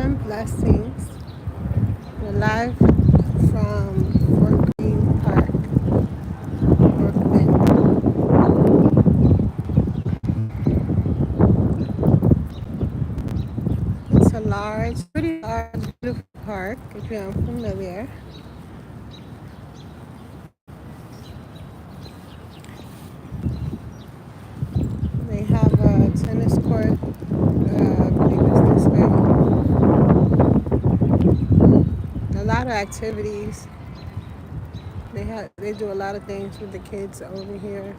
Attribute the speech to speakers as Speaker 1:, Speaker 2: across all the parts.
Speaker 1: and blessings. We're live from Greene Park, Brooklyn. It's a pretty large, beautiful park, if you're unfamiliar. They have a tennis court, I believe it's this way. A lot of activities. They do a lot of things with the kids over here.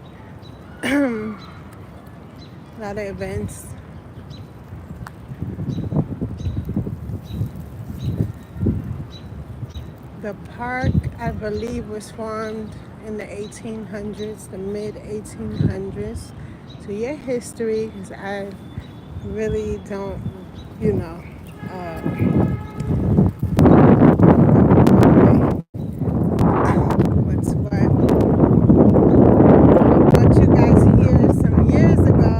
Speaker 1: A lot of events. The park, I believe, was formed in the 1800s, the mid 1800s. So your history, because I really don't, you know, what's what. But you guys here some years ago.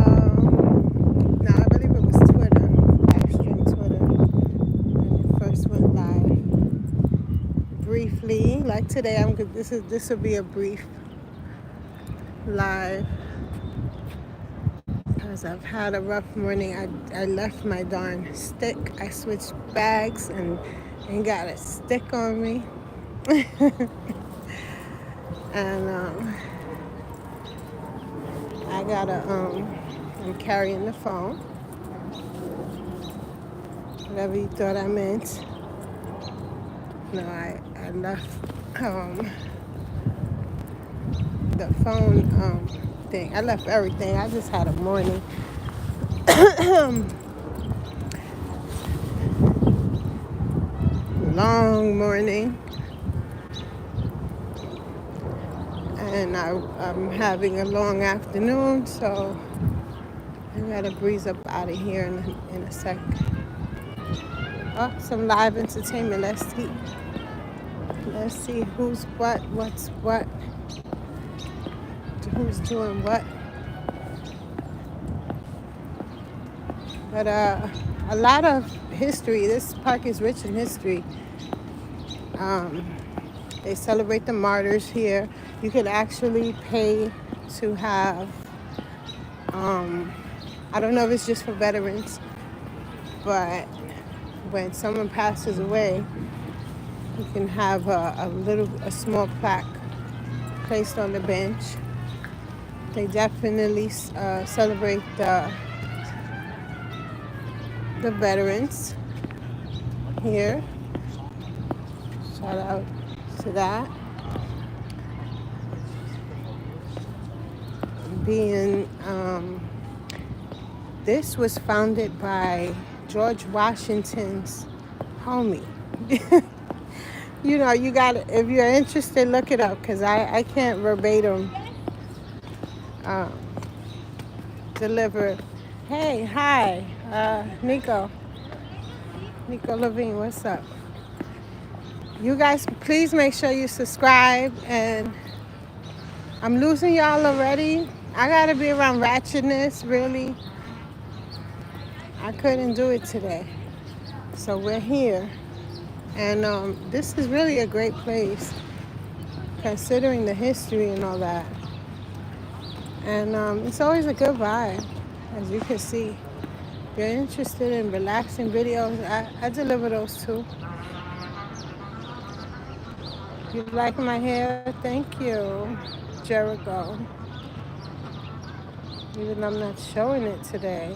Speaker 1: No, I believe it was Twitter, live stream Twitter, when it first went live. Briefly, like today, I'm good. This will be a brief live because I've had a rough morning. I left my darn stick. I switched bags and got a stick on me. And I gotta I'm carrying the phone. Whatever you thought I meant. No, I left the phone thing. I left everything. I just had a morning. Long morning. And I'm having a long afternoon, so I gotta breeze up out of here in a sec. Oh, some live entertainment. Let's see who's what's what, who's doing what. But a lot of history. This park is rich in history. They celebrate the martyrs here. You could actually pay to have, I don't know if it's just for veterans, but when someone passes away, you can have a small plaque placed on the bench. They definitely celebrate the veterans here. Shout out to that. This was founded by George Washington's homie. You know, you got to, if you're interested, look it up, because I can't verbatim deliver. Hey, hi, Nico Levine, what's up? You guys, please make sure you subscribe. And I'm losing y'all already. I gotta be around ratchetness, really. I couldn't do it today. So we're here. And this is really a great place, considering the history and all that. And it's always a good vibe, as you can see. If you're interested in relaxing videos, I deliver those too. You like my hair? Thank you, Jericho. Even though I'm not showing it today.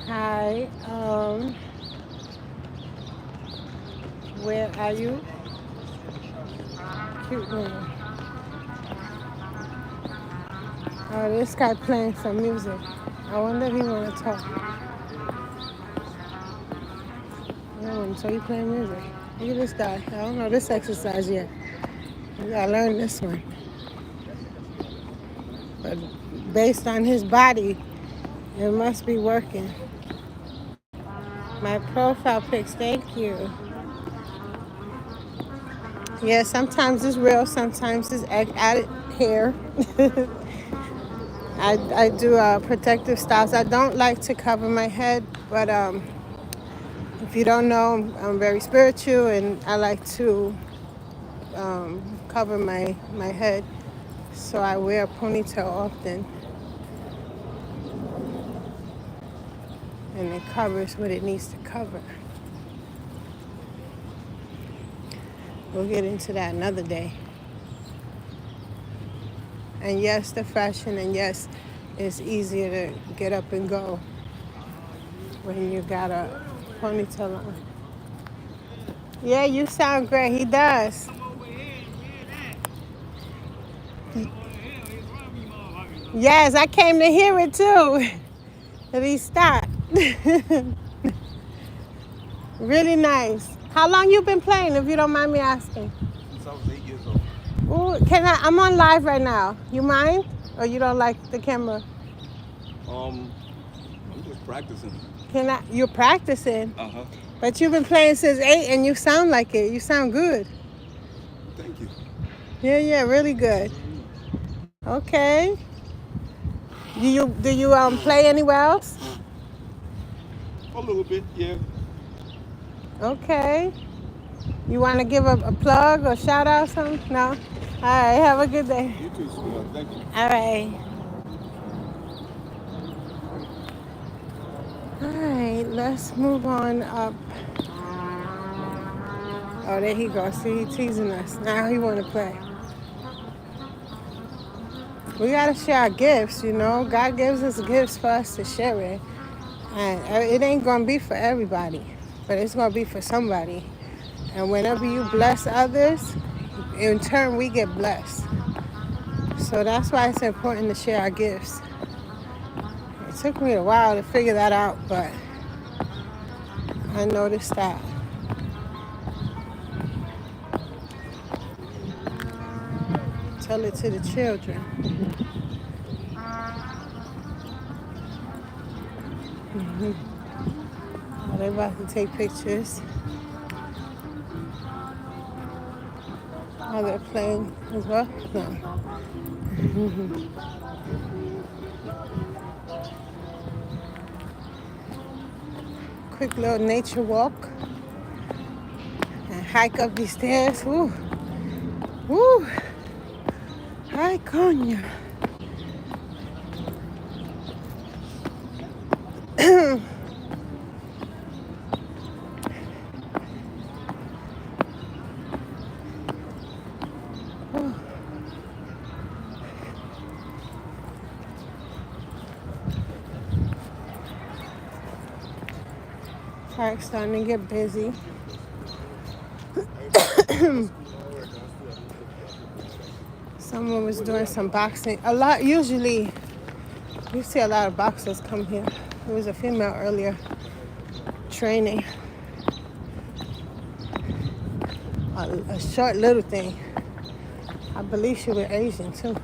Speaker 1: Hi, where are you? Cute name. Oh, this guy playing some music. I wonder if he want to talk. So he playing music. Look at this guy. I don't know this exercise yet. I gotta learn this one. But based on his body, it must be working. My profile pics, thank you. Yeah, sometimes it's real, sometimes it's added hair. I do protective styles. I don't like to cover my head, but if you don't know, I'm very spiritual, and I like to cover my head. So I wear a ponytail often, and it covers what it needs to cover. We'll get into that another day. And yes, the fashion, and yes, it's easier to get up and go when you got a ponytail on. Yeah, you sound great. He does. Yes, I came to hear it too. That he stopped. Really nice. How long you been playing, if you don't mind me asking?
Speaker 2: Since I was 8 years old.
Speaker 1: Ooh, I'm on live right now. You mind? Or you don't like the camera?
Speaker 2: I'm just practicing.
Speaker 1: You're practicing?
Speaker 2: Uh-huh.
Speaker 1: But you've been playing since 8 and you sound like it. You sound good.
Speaker 2: Thank you.
Speaker 1: Yeah, really good. Okay. Do you play anywhere else?
Speaker 2: A little bit, yeah.
Speaker 1: Okay. You want to give a plug or shout out something? No? All right, have a good day.
Speaker 2: You too, sweetheart. Thank you.
Speaker 1: All right. All right, let's move on up. Oh, there he goes. See, he's teasing us. Now he want to play. We got to share our gifts, you know. God gives us gifts for us to share it. And it ain't going to be for everybody, but it's going to be for somebody. And whenever you bless others, in turn, we get blessed. So that's why it's important to share our gifts. It took me a while to figure that out, but I noticed that. Tell it to the children. Oh, they're about to take pictures. Oh, they're playing as well? No. Quick little nature walk. And hike up these stairs. Woo. Woo. Ay, coño. Park's starting to get busy. Someone was doing some boxing. Usually, you see a lot of boxers come here. There was a female earlier training. A short little thing. I believe she was Asian too.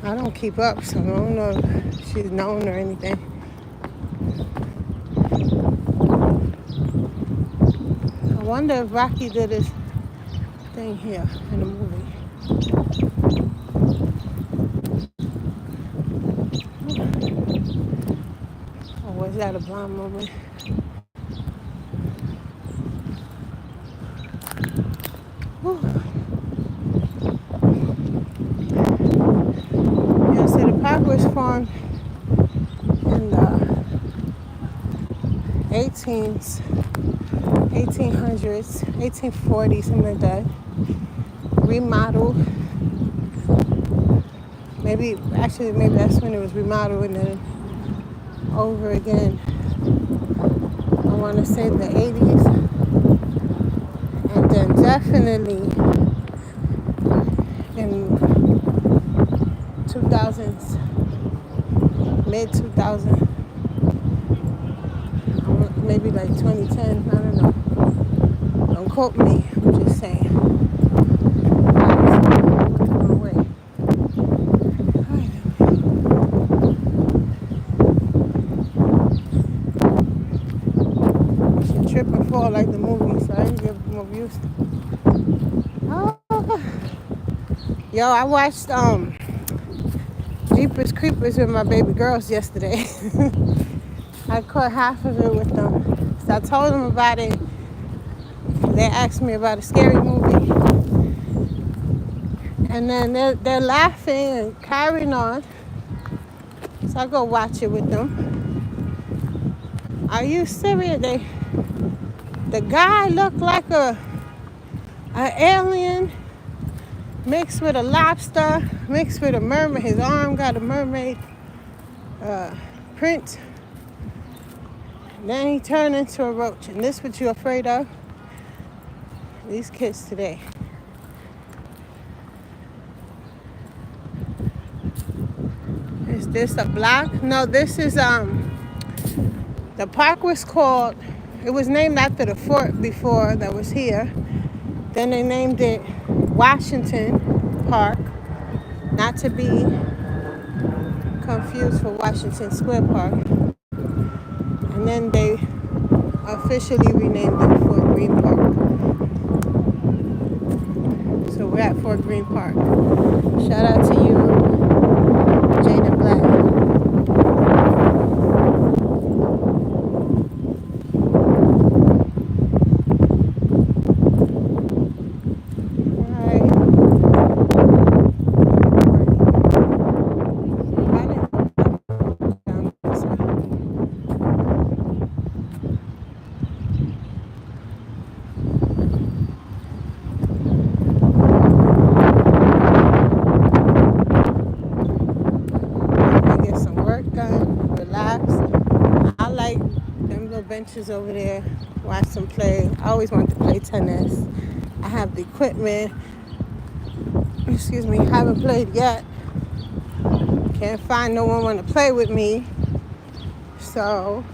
Speaker 1: I don't keep up, so I don't know if she's known or anything. I wonder if Rocky did his thing here in the movie. Or was that a blonde movie? Yeah, so the park was formed in the 1800s, 1840s, something like that. Remodeled. Maybe that's when it was remodeled, and then over again. I want to say the 80s, and then definitely in 2000s, mid 2000s. Maybe like 2010, I don't know. Don't quote me, I'm just saying. Oh, wait. You should trip and fall like the movie, so I didn't give more views. Oh. Yo, I watched Jeepers Creepers with my baby girls yesterday. I caught half of it with them. So I told them about it. They asked me about a scary movie. And then they're laughing and carrying on. So I go watch it with them. Are you serious? The guy looked like an alien mixed with a lobster, mixed with a mermaid. His arm got a mermaid print. Then he turned into a roach. And this what you're afraid of? These kids today. Is this a block? No, this is the park was called, it was named after the fort before that was here. Then they named it Washington Park, not to be confused for Washington Square Park. And then they officially renamed it Fort Greene Park. So we're at Fort Greene Park. Shout out to you, Jada Black. Benches over there, watch them play. I always want to play tennis. I have the equipment. Excuse me, haven't played yet. Can't find no one want to play with me. So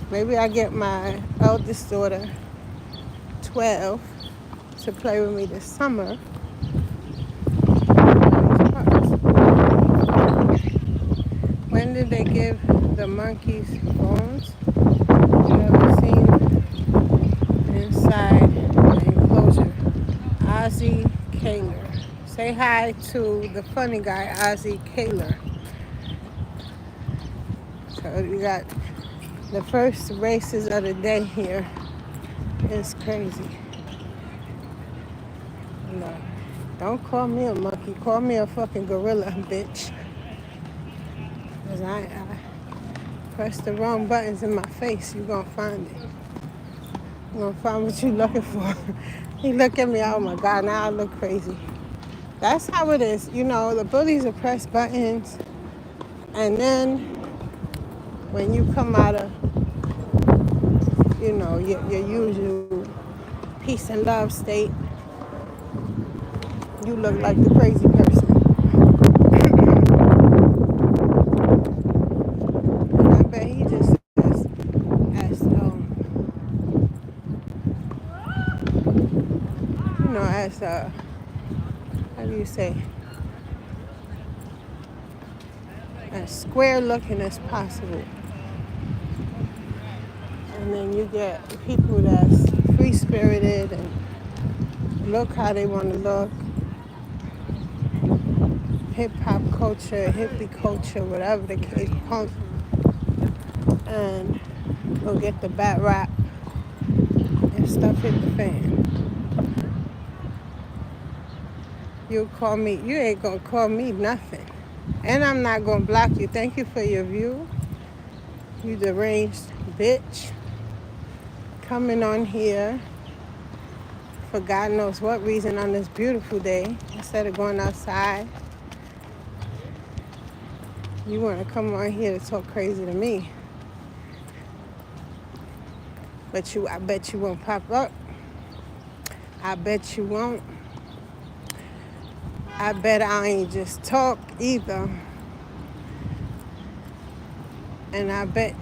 Speaker 1: maybe I get my eldest daughter, 12, to play with me this summer. When did they give the monkeys bones? Never seen inside the enclosure. Ozzy Kaler. Say hi to the funny guy, Ozzy Kaler. So we got the first races of the day here. It's crazy. No, don't call me a monkey. Call me a fucking gorilla, bitch. Because I press the wrong buttons in my face, you're going to find it. You're going to find what you're looking for. You look at me, oh my God, now I look crazy. That's how it is. You know, the bullies will press buttons. And then when you come out of, you know, your usual peace and love state, you look like the crazy person. How do you say, as square looking as possible. And then you get people that's free spirited and look how they want to look. Hip hop culture, hippie culture, whatever the case, punk. And go get the bad rap and stuff hit the fan. You call me, you ain't gonna call me nothing. And I'm not gonna block you. Thank you for your view. You deranged bitch. Coming on here for God knows what reason on this beautiful day. Instead of going outside, you wanna come on here to talk crazy to me. But I bet you won't pop up. I bet you won't. I bet I ain't just talk either. And I bet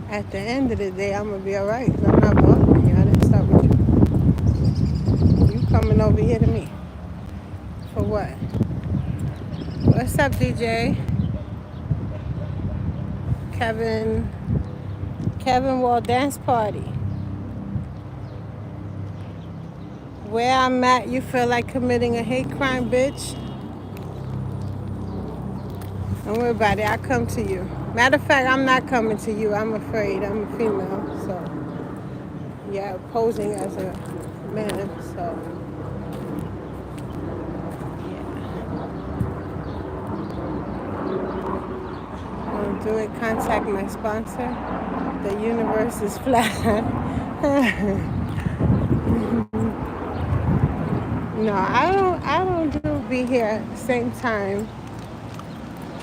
Speaker 1: at the end of the day, I'm going to be all right. Because I'm not bothering you. I didn't start with you. You coming over here to me. For what? What's up, DJ? Kevin Wall Dance Party. Where I'm at, you feel like committing a hate crime, bitch? Don't worry about it. I'll come to you. Matter of fact, I'm not coming to you. I'm afraid. I'm a female. So, yeah, posing as a man. So, yeah. Want to do it? Contact my sponsor. The universe is flat. No, I don't do be here at the same time.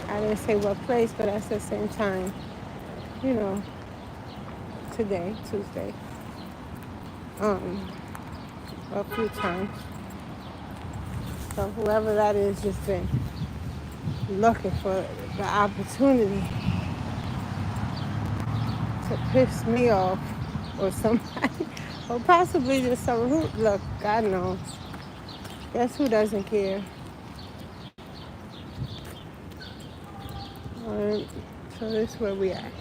Speaker 1: I didn't say what place, but I said same time. You know, today, Tuesday. Um, a few times. So whoever that is just been looking for the opportunity to piss me off or somebody, or possibly just someone who, look, God knows. Guess who doesn't care? So this is where we at.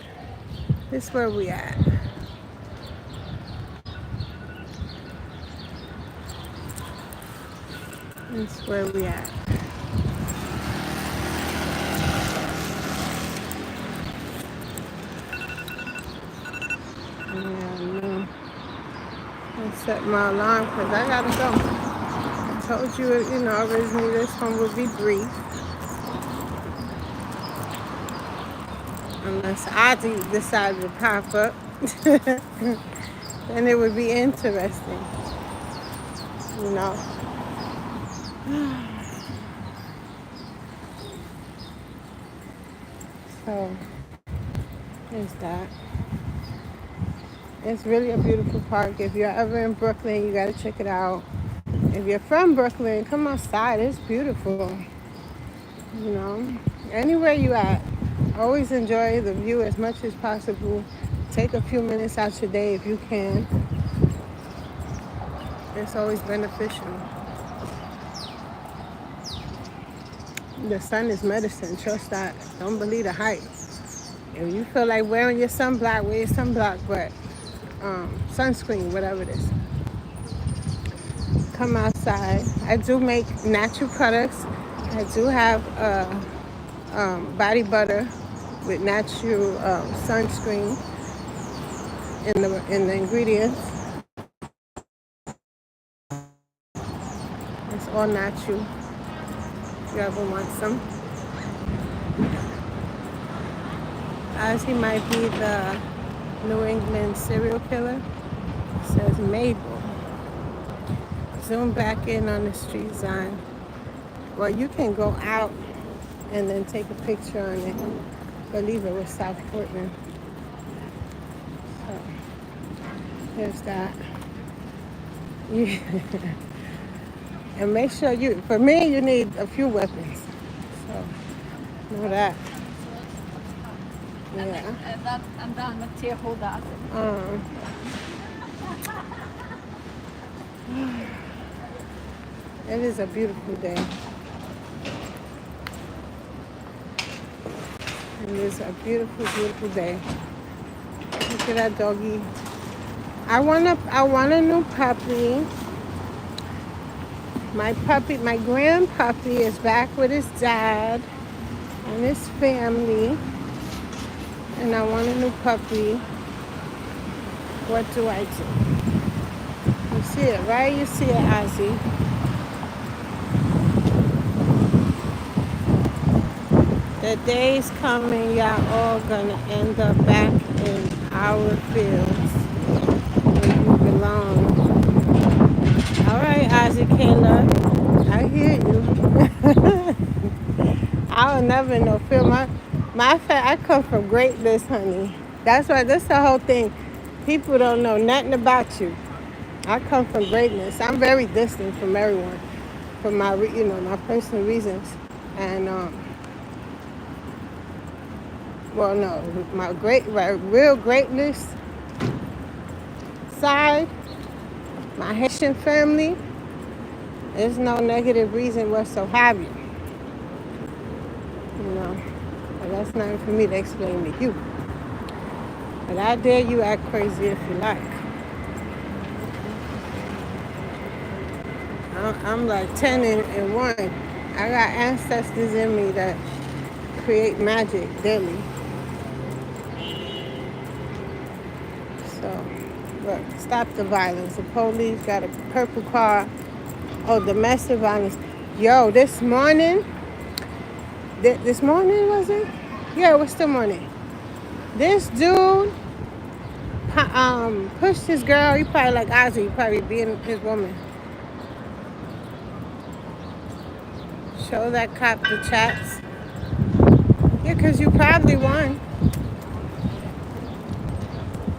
Speaker 1: This is where we at. This is where we at. Yeah, no. I set my alarm because I gotta go. I told you, originally this one would be brief. Unless I decide to pop up, then it would be interesting, you know. So, there's that. It's really a beautiful park. If you're ever in Brooklyn, you gotta check it out. If you're from Brooklyn, come outside. It's beautiful. You know, anywhere you at, always enjoy the view as much as possible. Take a few minutes out your day if you can. It's always beneficial. The sun is medicine. Trust that. Don't believe the hype. If you feel like wearing your sunblock, wear your sunblock, but sunscreen, whatever it is. Come outside. I do make natural products. I do have body butter with natural sunscreen in the ingredients. It's all natural. If you ever want some. As he might be the New England serial killer. It says Mabel. Zoom back in on the street sign. Well, you can go out and then take a picture on it. I believe it was South Portland. So, there's that. Yeah. And make sure for me, you need a few weapons. So, know that. Yeah.
Speaker 3: I'm done with tear holder.
Speaker 1: It is a beautiful day. It is a beautiful, beautiful day. Look at that doggy. I want a new puppy. My grand puppy is back with his dad and his family. And I want a new puppy. What do I do? You see it, right? You see it, Ozzy. The day's coming, y'all all gonna end up back in our fields where you belong. All right, Ozzy Kayla, I hear you. I'll never know. Phil, my fact, I come from greatness, honey. That's the whole thing. People don't know nothing about you. I come from greatness. I'm very distant from everyone for my personal reasons. And well, no, my real greatness side, my Haitian family, there's no negative reason whatsoever. But that's not for me to explain to you. But I dare you act crazy if you like. I'm like 10 and 1. I got ancestors in me that create magic daily. So, look, stop the violence. The police got a purple car. Oh, domestic violence. Yo, this morning, this morning was it? Yeah, it was the morning. This dude pushed his girl. He probably like Ozzy, he probably being his woman. Show that cop the chats. Yeah, because you probably won.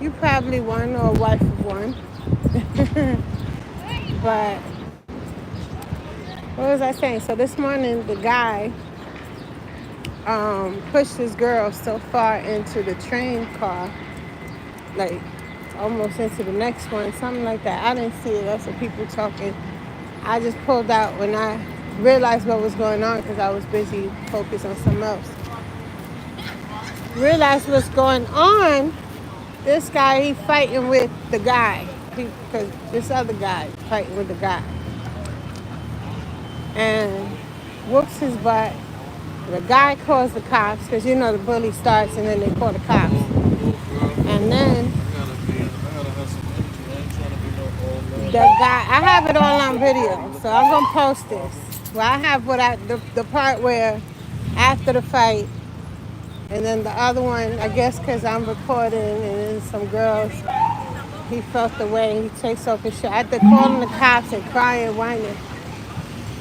Speaker 1: You probably won or a wife of one. But what was I saying? So this morning, the guy pushed his girl so far into the train car, like almost into the next one, something like that. I didn't see it. That's what people talking. I just pulled out when I realized what was going on because I was busy focused on something else. Realized what's going on. This guy, he fighting with the guy. Because this other guy fighting with the guy. And whoops his butt. The guy calls the cops because you know the bully starts and then they call the cops. And then the guy, I have it all on video, so I'm gonna post this. Well, I have the part where after the fight, and then the other one, I guess because I'm recording, and then some girls, he felt the way, he takes off his shirt. After calling the cops and crying, whining,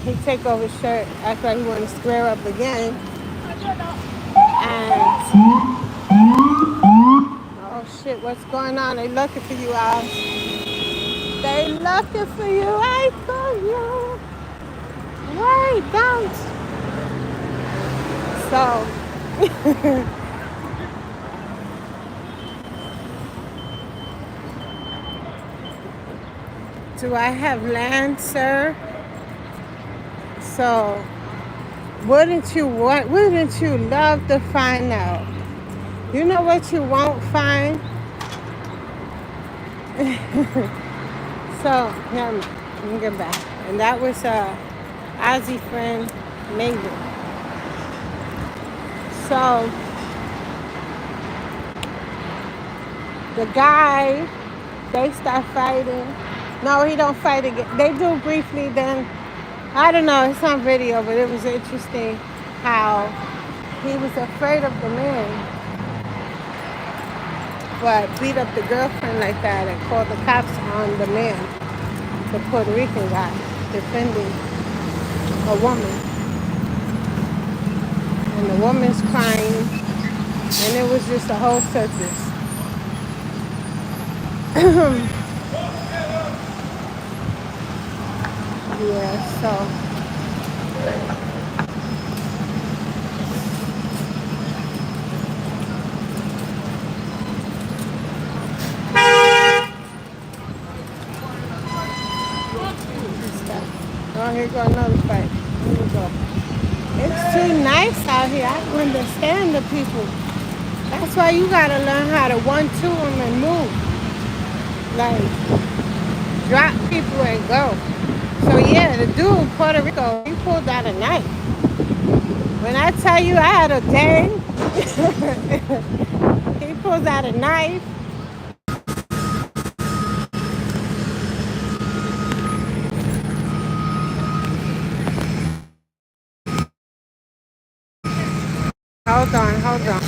Speaker 1: he take off his shirt, act like he want to square up again. And oh shit, what's going on? They looking for you, Al. They looking for you. I for you. Wait, don't. So do I have land, sir? So wouldn't you love to find out? You know what you won't find? So, let me get back. And that was Ozzy friend, Megan. So, the guy, they start fighting. No, he don't fight again. They do briefly, then, I don't know, it's on video, but it was interesting how he was afraid of the man, but beat up the girlfriend like that and called the cops on the man, the Puerto Rican guy, defending a woman. And the woman's crying, and it was just a whole circus. Yeah, so. Oh, here go another fight. Here we go. It's too nice out here. I don't understand the people. That's why you gotta learn how to 1-2 them and move. Like, drop people and go. So yeah, the dude in Puerto Rico, he pulled out a knife. When I tell you I had a day, he pulls out a knife. Hold on. Hold on.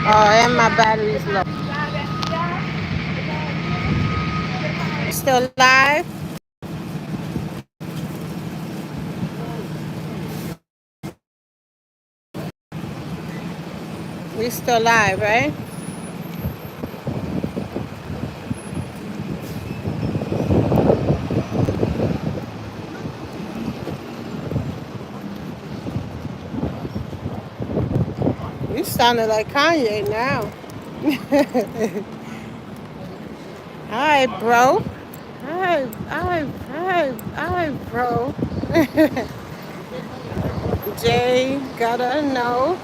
Speaker 1: Oh, and my battery's low. Still live? We still live, right? You sounded like Kanye now. All right, bro. All right, bro. Jay, gotta know.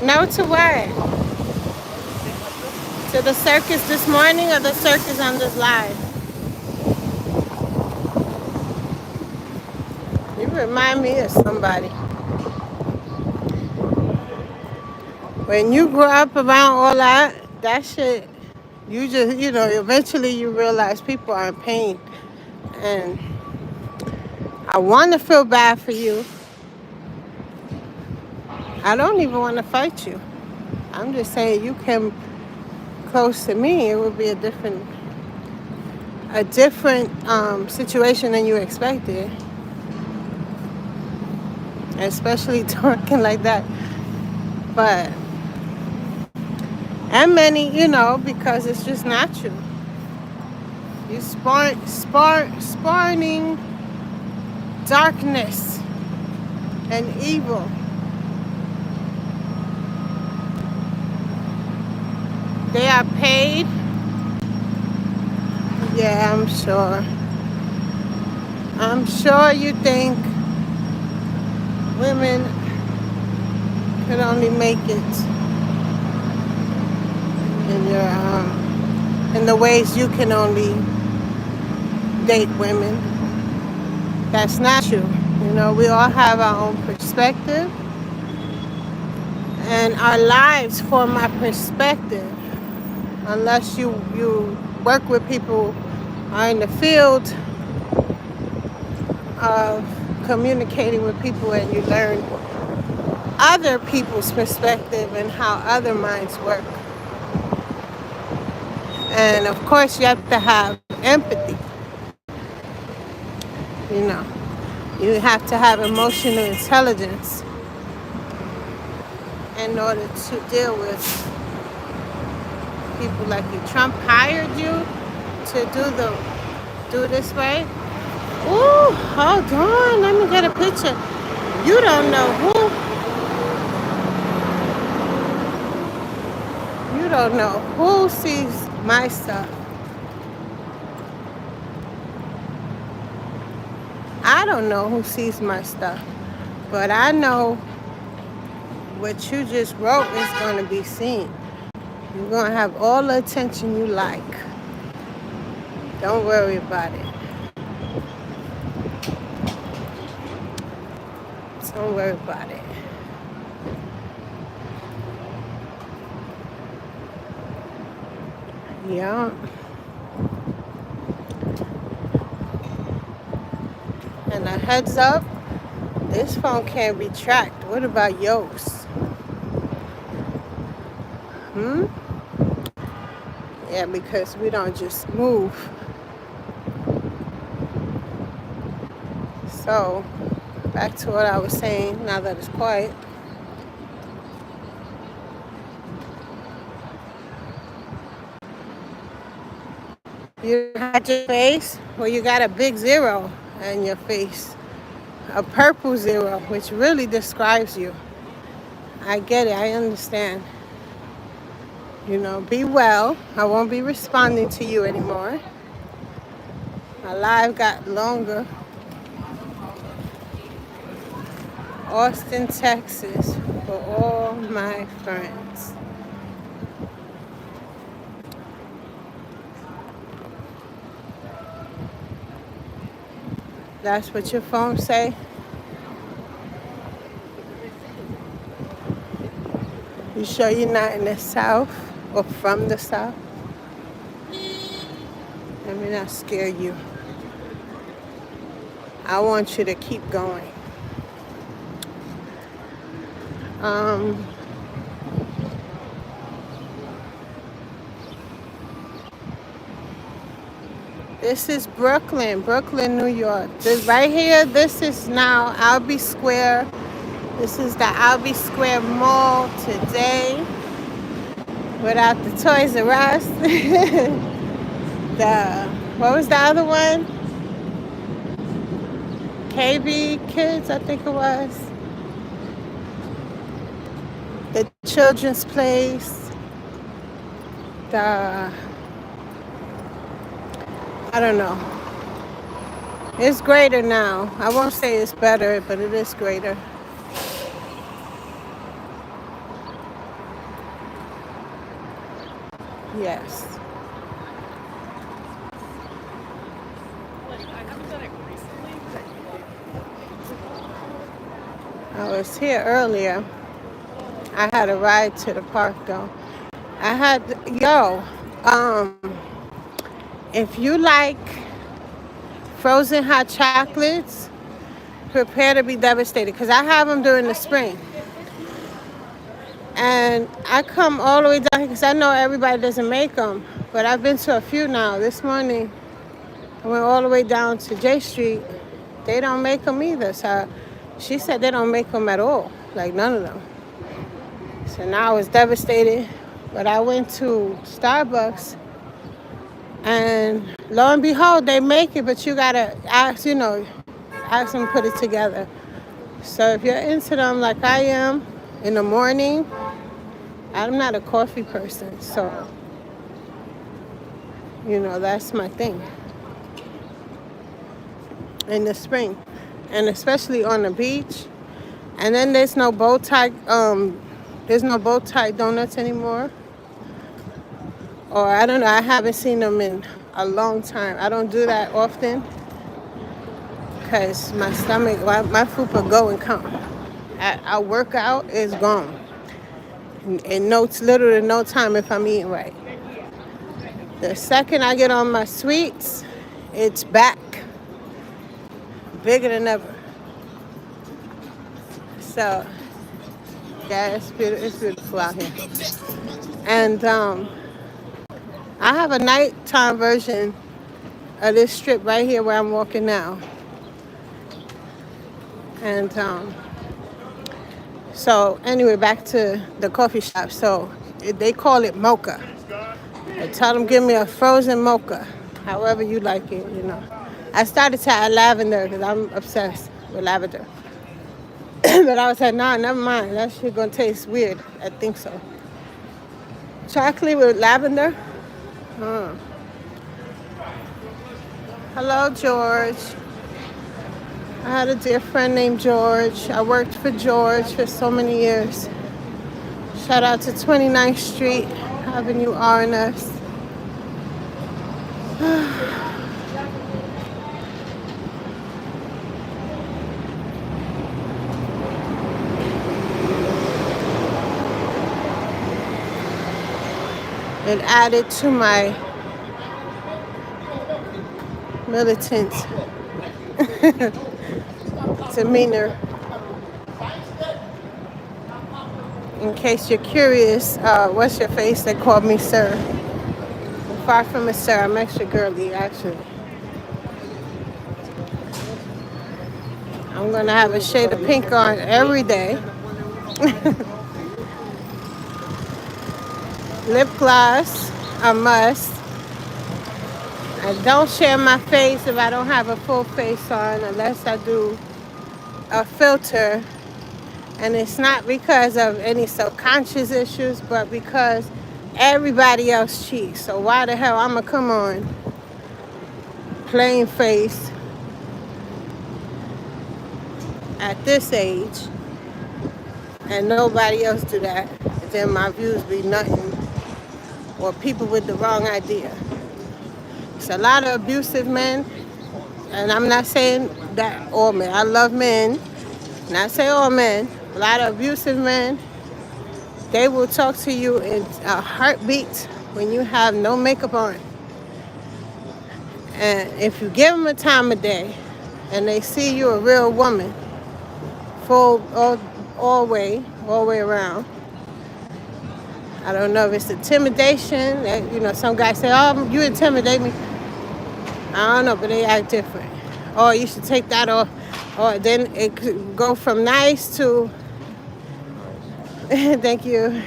Speaker 1: No to what? To the circus this morning or the circus on this live? You remind me of somebody. When you grow up around all that shit, you just, eventually you realize people are in pain. And I want to feel bad for you. I don't even want to fight you. I'm just saying you came close to me, it would be a different situation than you expected. Especially talking like that. But, and many, because it's just natural. You spawning darkness and evil. They are paid. Yeah, I'm sure. I'm sure you think women could only make it in in the ways you can only date women. That's not true. We all have our own perspective, and our lives form our perspective. Unless you work with people, are in the field of communicating with people, and you learn other people's perspective and how other minds work. And of course, you have to have empathy. You know, you have to have emotional intelligence in order to deal with people like you. Trump hired you to do this way. Ooh, hold on, let me get a picture. You don't know who sees my stuff. I don't know who sees my stuff, but I know what you just wrote is going to be seen. You're going to have all the attention you like. Don't worry about it. Don't worry about it. Yeah. And a heads up, this phone can't be tracked. What about yours? Yeah, because we don't just move. So, back to what I was saying, now that it's quiet. You had your face, well, you got a big zero in your face. A purple zero, which really describes you. I get it, I understand. Be well. I won't be responding to you anymore. My live got longer. Austin, Texas, for all my friends. That's what your phone say? You sure you're not in the South or from the South? Let me not scare you. I want you to keep going. This is Brooklyn, New York. This right here, this is now Albee Square. This is the Albee Square Mall today. Without the Toys R Us. What was the other one? KB Kids, I think it was. The Children's Place. I don't know. It's greater now. I won't say it's better, but it is greater. Yes. I was here earlier. I had a ride to the park though. I had, um, if you like frozen hot chocolates, prepare to be devastated because I have them during the spring. And I come all the way down here because I know everybody doesn't make them. But I've been to a few now. This morning, I went all the way down to J Street. They don't make them either. So she said they don't make them at all. Like none of them. So now I was devastated. But I went to Starbucks. And lo and behold, they make it. But you got to ask, ask them to put it together. So if you're into them like I am in the morning, I'm not a coffee person, so, that's my thing. In the spring, and especially on the beach. And then there's no bow tie donuts anymore. Or I don't know, I haven't seen them in a long time. I don't do that often because my stomach, my food will go and come. I work out, it's gone. In literally no time if I'm eating right. The second I get on my sweets, it's back. Bigger than ever. So, yeah, it's beautiful out here. And I have a nighttime version of this strip right here where I'm walking now. And so anyway, back to the coffee shop. So they call it mocha. I tell them give me a frozen mocha, however you like it, I started to add lavender because I'm obsessed with lavender. But I was like, nah, never mind. That shit gonna taste weird. I think so. Chocolate with lavender. Hello, George. I had a dear friend named George. I worked for George for so many years. Shout out to 29th Street, Avenue R&S. It added to my militant demeanor. In case you're curious, what's your face? They called me sir. Far from a sir, I'm extra girly, actually. I'm gonna have a shade of pink on every day. Lip gloss, a must. I don't share my face if I don't have a full face on, unless I do a filter. And it's not because of any subconscious issues, but because everybody else cheats. So why the hell I'ma come on plain face at this age and nobody else do that? Then my views be nothing, or people with the wrong idea. It's a lot of abusive men, and I'm not saying that all men. I love men, not say all men. A lot of abusive men, they will talk to you in a heartbeat when you have no makeup on. And if you give them a time of day and they see you a real woman, full all way around, I don't know if it's intimidation. Some guys say, oh, you intimidate me. I don't know, but they act different. Oh, you should take that off. Or then it could go from nice to, thank you.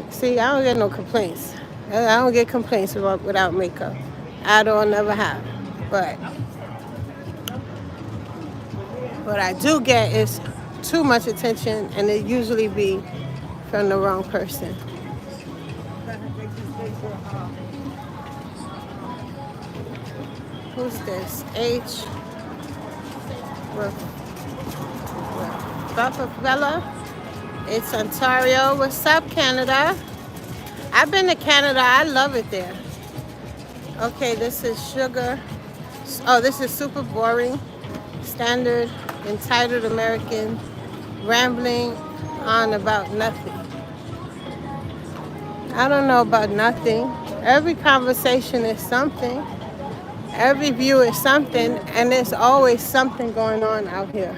Speaker 1: See, I don't get no complaints. I don't get complaints without makeup. I don't never have. But what I do get is too much attention, and it usually be from the wrong person. Who's this? H. Bella. It's Ontario. What's up, Canada? I've been to Canada. I love it there. Okay, this is sugar. Oh, this is super boring. Standard, entitled American rambling on about nothing. I don't know about nothing. Every conversation is something. Every view is something, and there's always something going on out here.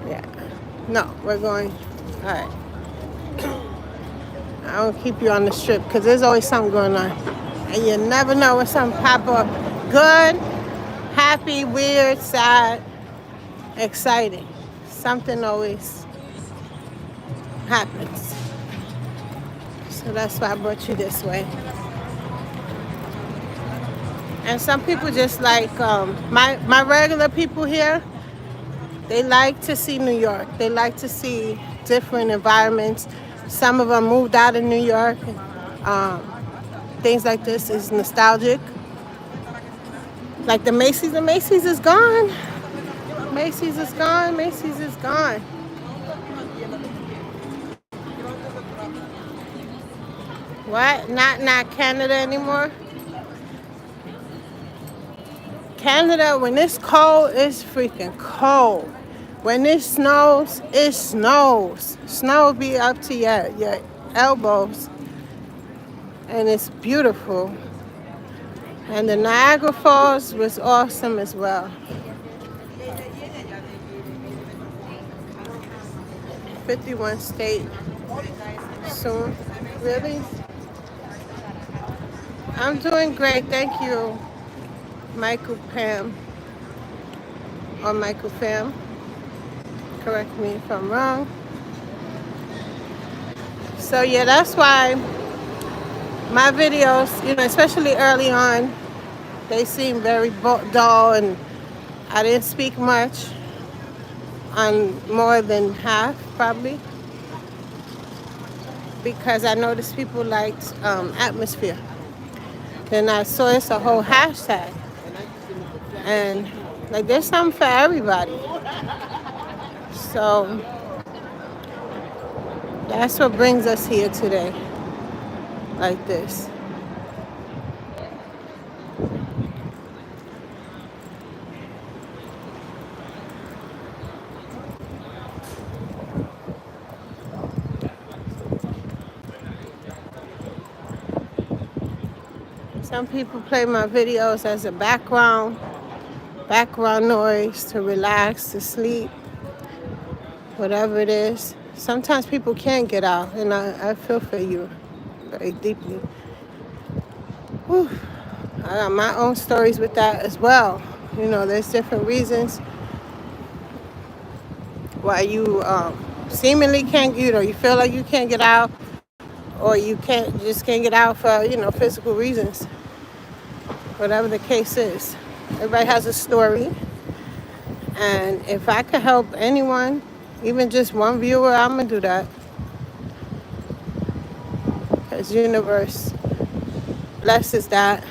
Speaker 1: Yeah. No, we're going. All right. I don't keep you on the strip because there's always something going on. And you never know when something pop up. Good, happy, weird, sad, exciting. Something always happens. So that's why I brought you this way. And some people just like, my regular people here, they like to see New York. They like to see different environments. Some of them moved out of New York. Things like this is nostalgic. Like the Macy's is gone. Macy's is gone. Macy's is gone. What? Not Canada anymore? Canada, when it's cold, it's freaking cold. When it snows, it snows. Snow be up to your elbows. And it's beautiful. And the Niagara Falls was awesome as well. 51 state soon. Really? I'm doing great, thank you, Michael Pam. Or Michael Pham. Correct me if I'm wrong. So yeah, that's why my videos, especially early on, they seem very dull, and I didn't speak much on more than half, probably, because I noticed people liked atmosphere. Then I saw it's a whole hashtag, and like there's something for everybody. So that's what brings us here today, like this. Some people play my videos as a background noise to relax, to sleep, whatever it is. Sometimes people can't get out, and I feel for you very deeply. Whew. I got my own stories with that as well. There's different reasons why you seemingly can't, you feel like you can't get out, or you just can't get out for, physical reasons. Whatever the case is. Everybody has a story. And if I could help anyone, even just one viewer, I'm going to do that. Because universe blesses that.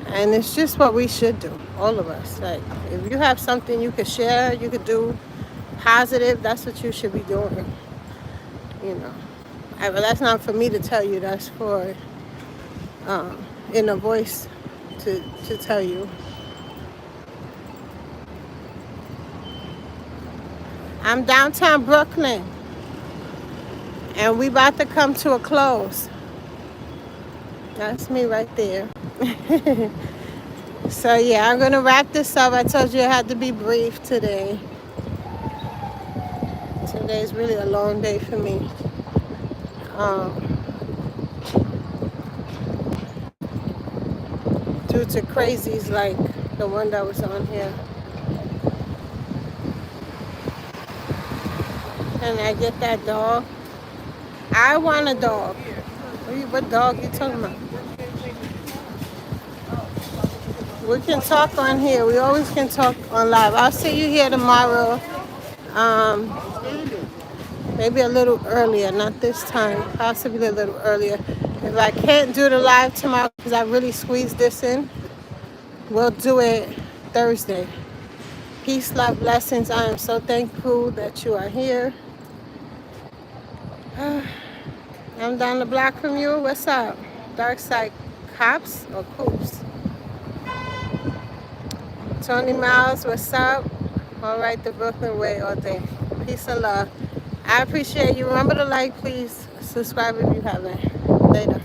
Speaker 1: And it's just what we should do, all of us. Like, if you have something you could share, you could do positive, that's what you should be doing. But that's not for me to tell you. That's for inner voice to tell you. I'm downtown Brooklyn, and we about to come to a close. That's me right there. So yeah, I'm gonna wrap this up. I told you I had to be brief today. Today's really a long day for me. Due to crazies like the one that was on here. Can I get that dog? I want a dog. What dog you talking about? We can talk on here. We always can talk on live. I'll see you here tomorrow. Maybe a little earlier, not this time. Possibly a little earlier. If I can't do the live tomorrow because I really squeezed this in, we'll do it Thursday. Peace, love, blessings. I am so thankful that you are here. I'm down the block from you. What's up? Dark side cops or coops? Tony Miles, what's up? All right, the Brooklyn way all day. Peace and love. I appreciate you. Remember to like, please. Subscribe if you haven't. Later.